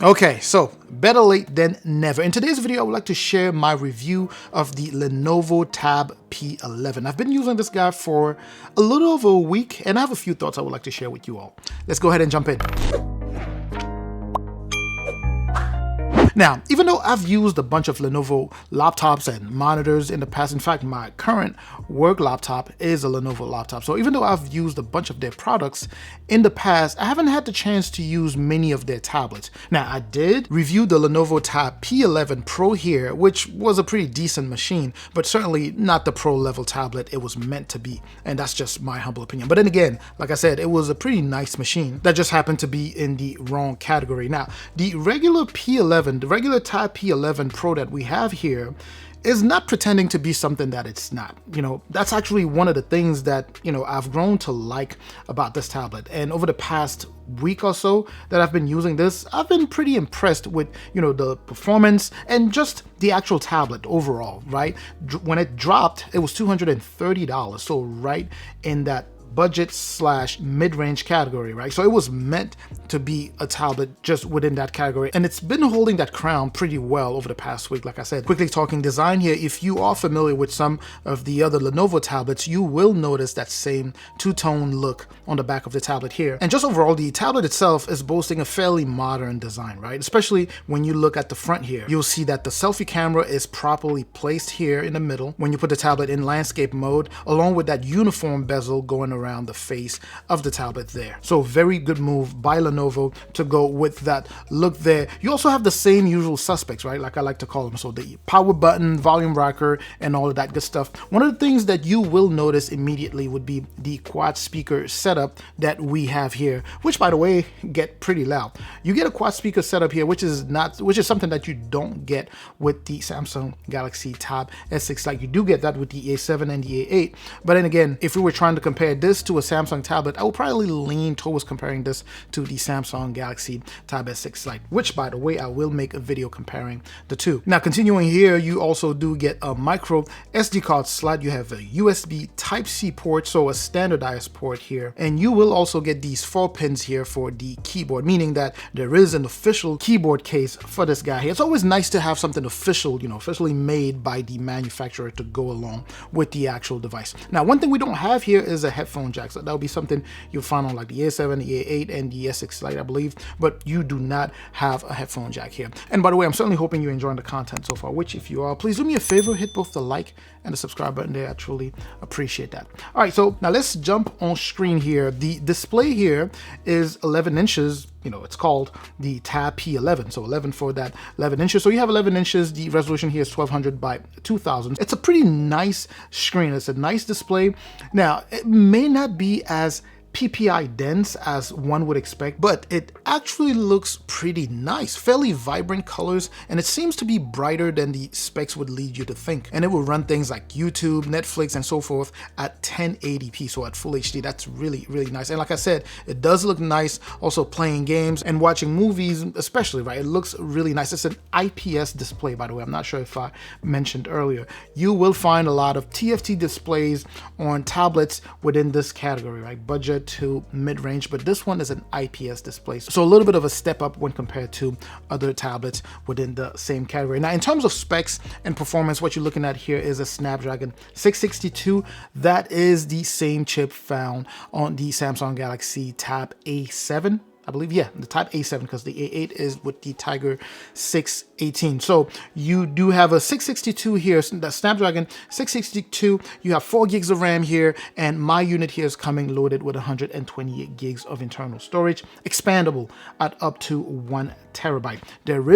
Okay, so better late than never. In today's video, I would like to share my review of the Lenovo Tab P11. I've been using this guy for a little over a week, and I have a few thoughts I would like to share with you all. Let's go ahead and jump in. Now, even though I've used a bunch of Lenovo laptops and monitors in the past, in fact, my current work laptop is a Lenovo laptop. So even though I've used a bunch of their products in the past, I haven't had the chance to use many of their tablets. Now, I did review the Lenovo Tab P11 Pro here, which was a pretty decent machine, but certainly not the pro level tablet it was meant to be. And that's just my humble opinion. But then again, like I said, it was a pretty nice machine that just happened to be in the wrong category. Now, the regular P11, the regular Tab P11 Pro that we have here is not pretending to be something that it's not. You know, that's actually one of the things that, I've grown to like about this tablet. And over the past week or so that I've been using this, I've been pretty impressed with, the performance and just the actual tablet overall, right? When it dropped, it was $230. So right in that budget / mid-range category, right? So it was meant to be a tablet just within that category, and it's been holding that crown pretty well over the past week. Like I said, quickly talking design here, if you are familiar with some of the other Lenovo tablets, you will notice that same two-tone look on the back of the tablet here. And just overall, the tablet itself is boasting a fairly modern design, right? Especially when you look at the front here, you'll see that the selfie camera is properly placed here in the middle when you put the tablet in landscape mode, along with that uniform bezel going around the face of the tablet there. So very good move by Lenovo to go with that look there. You also have the same usual suspects, right? Like I like to call them. So the power button, volume rocker, and all of that good stuff. One of the things that you will notice immediately would be the quad speaker setup that we have here, which by the way, get pretty loud. You get a quad speaker setup here, which is something that you don't get with the Samsung Galaxy Tab S6. Like you do get that with the A7 and the A8. But then again, if we were trying to compare this to a Samsung tablet, I would probably lean towards comparing this to the Samsung Galaxy Tab S6 Lite, which by the way, I will make a video comparing the two. Now, continuing here, you also do get a micro SD card slot. You have a USB Type-C port, so a standardized port here. And you will also get these 4 pins here for the keyboard, meaning that there is an official keyboard case for this guy here. It's always nice to have something official, officially made by the manufacturer to go along with the actual device. Now, one thing we don't have here is a headphone jack. So that'll be something you'll find on like the A7, the A8, and the S6 Lite, I believe, but you do not have a headphone jack here. And by the way, I'm certainly hoping you're enjoying the content so far, which if you are, please do me a favor, hit both the like and the subscribe button there. I truly appreciate that. All right, so now let's jump on screen here. The display here is 11 inches. It's called the Tab P11, so 11 for that 11 inches. So you have 11 inches. The resolution here is 1200 by 2000. It's a pretty nice screen. It's a nice display. Now, it may not be as PPI dense as one would expect, but it actually looks pretty nice, fairly vibrant colors, and it seems to be brighter than the specs would lead you to think. And it will run things like YouTube, Netflix, and so forth at 1080p, so at full HD. That's really, really nice. And like I said, it does look nice also playing games and watching movies, especially, right? It looks really nice. It's an IPS display, by the way. I'm not sure if I mentioned earlier. You will find a lot of TFT displays on tablets within this category, right? Budget to mid-range, but this one is an IPS display. So a little bit of a step up when compared to other tablets within the same category. Now, in terms of specs and performance, what you're looking at here is a Snapdragon 662. That is the same chip found on the Samsung Galaxy Tab A7. I believe, yeah, the Type A7, because the A8 is with the Tiger 618. So you do have a 662 here, the Snapdragon 662. You have 4 gigs of RAM here, and my unit here is coming loaded with 128 gigs of internal storage, expandable at up to 1 terabyte. There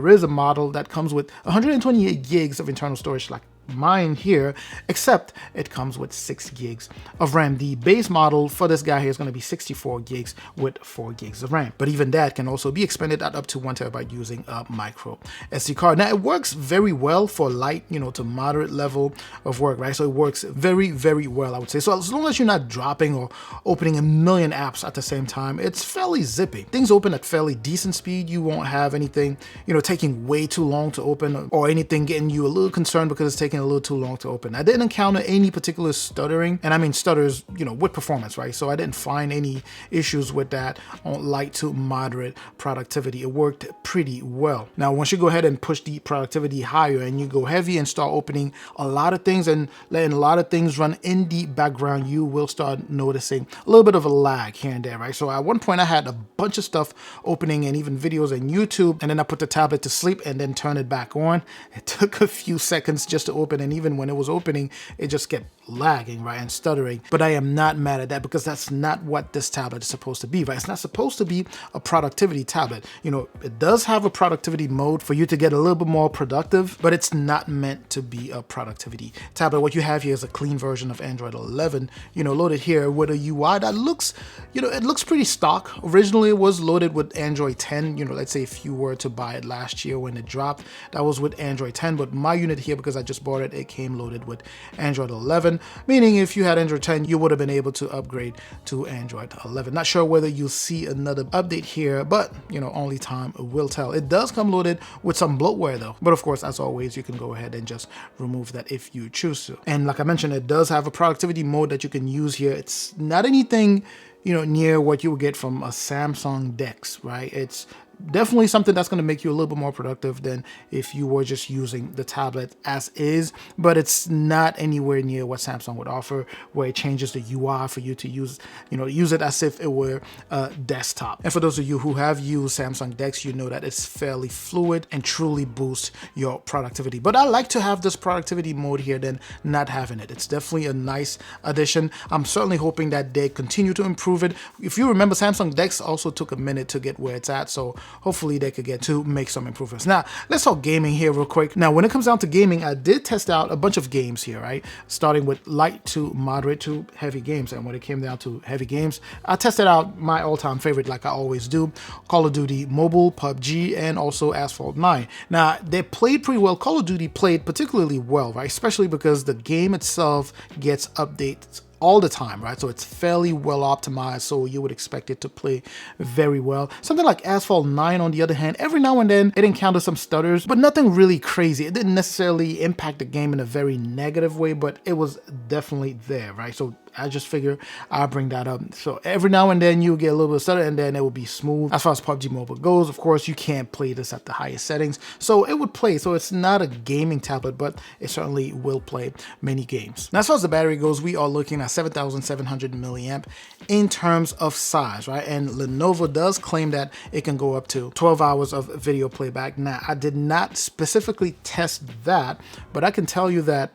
is a model that comes with 128 gigs of internal storage, like mine here, except it comes with 6 gigs of RAM. The base model for this guy here is going to be 64 gigs with 4 gigs of RAM, but even that can also be expanded at up to 1 terabyte using a micro SD card. Now, it works very well for light, to moderate level of work, right? So it works very, very well, I would say. So as long as you're not dropping or opening a million apps at the same time, it's fairly zippy. Things open at fairly decent speed. You won't have anything, taking way too long to open, or anything getting you a little concerned because it's taking taking a little too long to open. I didn't encounter any particular stuttering, and I mean stutters, you know, with performance, right? So I didn't find any issues with that on light to moderate productivity. It worked pretty well. Now, once you go ahead and push the productivity higher and you go heavy and start opening a lot of things and letting a lot of things run in the background, you will start noticing a little bit of a lag here and there, right? So at one point I had a bunch of stuff opening and even videos on YouTube, and then I put the tablet to sleep and then turn it back on. It took a few seconds just to open, and even when it was opening, it just kept lagging, right, and stuttering. But I am not mad at that, because that's not what this tablet is supposed to be, right? It's not supposed to be a productivity tablet. You know, it does have a productivity mode for you to get a little bit more productive, but it's not meant to be a productivity tablet. What you have here is a clean version of Android 11, you know, loaded here with a UI that looks, you know, it looks pretty stock. Originally, it was loaded with Android 10. You know, let's say if you were to buy it last year when it dropped, that was with Android 10. But my unit here, because I just bought it, it came loaded with Android 11, meaning if you had Android 10, you would have been able to upgrade to Android 11. Not sure whether you'll see another update here, but, you know, only time will tell. It does come loaded with some bloatware though. But of course, as always, you can go ahead and just remove that if you choose to. And like I mentioned, it does have a productivity mode that you can use here. It's not anything, you know, near what you would get from a Samsung DeX, right? It's definitely something that's going to make you a little bit more productive than if you were just using the tablet as is, but it's not anywhere near what Samsung would offer, where it changes the UI for you to use, you know, use it as if it were a desktop. And for those of you who have used Samsung DeX, you know that it's fairly fluid and truly boosts your productivity. But I like to have this productivity mode here than not having it. It's definitely a nice addition. I'm certainly hoping that they continue to improve it. If you remember, Samsung DeX also took a minute to get where it's at, so hopefully they could get to make some improvements. Now, let's talk gaming here real quick. Now, when it comes down to gaming, I did test out a bunch of games here, right? Starting with light to moderate to heavy games. And when it came down to heavy games, I tested out my all-time favorite, like I always do, Call of Duty Mobile, PUBG, and also Asphalt 9. Now, they played pretty well. Call of Duty played particularly well, right? Especially because the game itself gets updates all the time, right? So it's fairly well optimized, so you would expect it to play very well. Something like Asphalt 9, on the other hand, every now and then it encounters some stutters, but nothing really crazy. It didn't necessarily impact the game in a very negative way, but it was definitely there, right? So I just figure I'll bring that up. So every now and then you get a little bit of stutter, and then it will be smooth. As far as PUBG Mobile goes, of course, you can't play this at the highest settings, so it would play. So it's not a gaming tablet, but it certainly will play many games. Now, as far as the battery goes, we are looking at 7,700 milliamp in terms of size, right? And Lenovo does claim that it can go up to 12 hours of video playback. Now, I did not specifically test that, but I can tell you that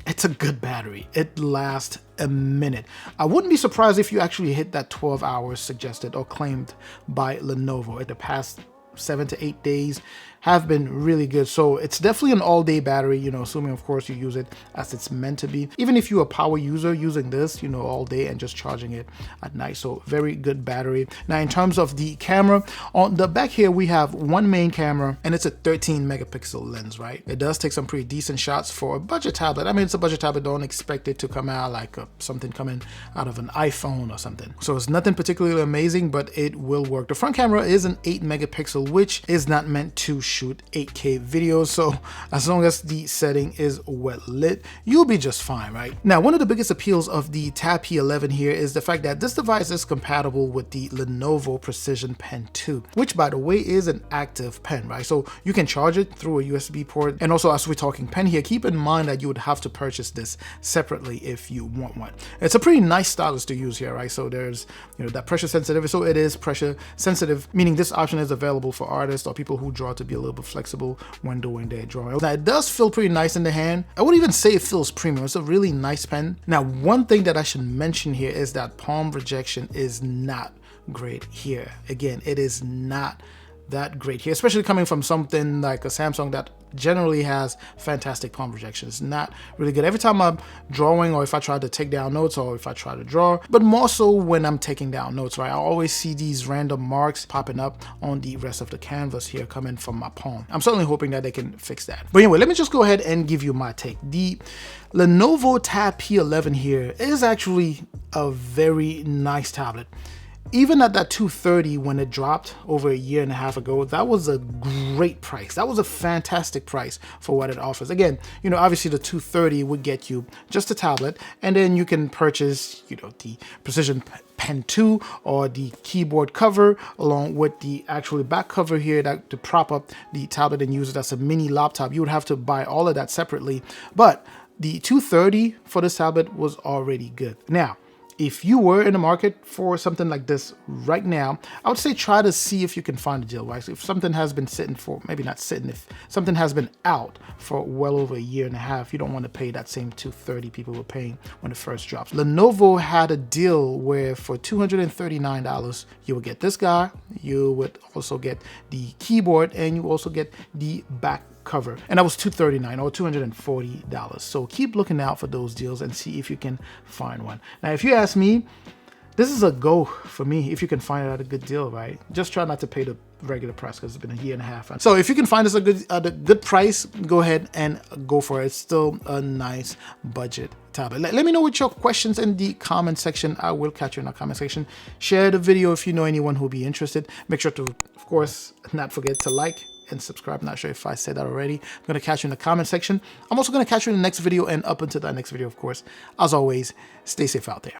it's a good battery. It lasts a minute. I wouldn't be surprised if you actually hit that 12 hours suggested or claimed by Lenovo. In the past 7 to 8 days have been really good. So it's definitely an all-day battery, you know, assuming of course you use it as it's meant to be. Even if you're a power user using this, you know, all day and just charging it at night. So very good battery. Now, in terms of the camera, on the back here we have one main camera, and it's a 13 megapixel lens, right? It does take some pretty decent shots for a budget tablet. I mean, it's a budget tablet. Don't expect it to come out like something coming out of an iPhone or something. So it's nothing particularly amazing, but it will work. The front camera is an 8 megapixel, which is not meant to shoot 8K videos, so as long as the setting is well lit, you'll be just fine, right? Now, one of the biggest appeals of the Tab P11 here is the fact that this device is compatible with the Lenovo Precision Pen 2, which, by the way, is an active pen, right? So you can charge it through a USB port. And also, as we're talking pen here, keep in mind that you would have to purchase this separately if you want one. It's a pretty nice stylus to use here, right? So there's, you know, that pressure sensitive. So it is pressure sensitive, meaning this option is available for artists or people who draw to be a little bit flexible when doing their drawing. Now, it does feel pretty nice in the hand. I wouldn't even say it feels premium. It's a really nice pen. Now, one thing that I should mention here is that palm rejection is not great here. Again, it is not that great here, especially coming from something like a Samsung that generally has fantastic palm projection. It's not really good every time I'm drawing, or if I try to take down notes, or if I try to draw, but more so when I'm taking down notes, right? I always see these random marks popping up on the rest of the canvas here coming from my palm. I'm certainly hoping that they can fix that. But anyway, let me just go ahead and give you my take. The Lenovo Tab P11 here is actually a very nice tablet. even at that 230 when it dropped over a year and a half ago, that was a great price. That was a fantastic price for what it offers. Again, you know, obviously the 230 would get you just a tablet, and then you can purchase, you know, the Precision Pen 2 or the keyboard cover along with the actual back cover here that to prop up the tablet and use it as a mini laptop. You would have to buy all of that separately, but the 230 for this tablet was already good. Now, if you were in the market for something like this right now, I would say try to see if you can find a deal, right? If something has been sitting for, maybe not sitting, if something has been out for well over a year and a half, you don't want to pay that same 230 people were paying when it first dropped. Lenovo had a deal where for $239, you would get this guy, you would also get the keyboard, and you also get the back cover, and that was $239 or $240. So keep looking out for those deals and see if you can find one. Now, if you ask me, this is a go for me if you can find it at a good deal, right? Just try not to pay the regular price because it's been a year and a half. So if you can find this at a good price, go ahead and go for it. It's still a nice budget tablet. Let me know what your questions in the comment section. I will catch you in the comment section. Share the video if you know anyone who will be interested. Make sure to, of course, not forget to like and subscribe. Not sure if I said that already. I'm going to catch you in the comment section. I'm also going to catch you in the next video, and up until that next video, of course, as always, stay safe out there.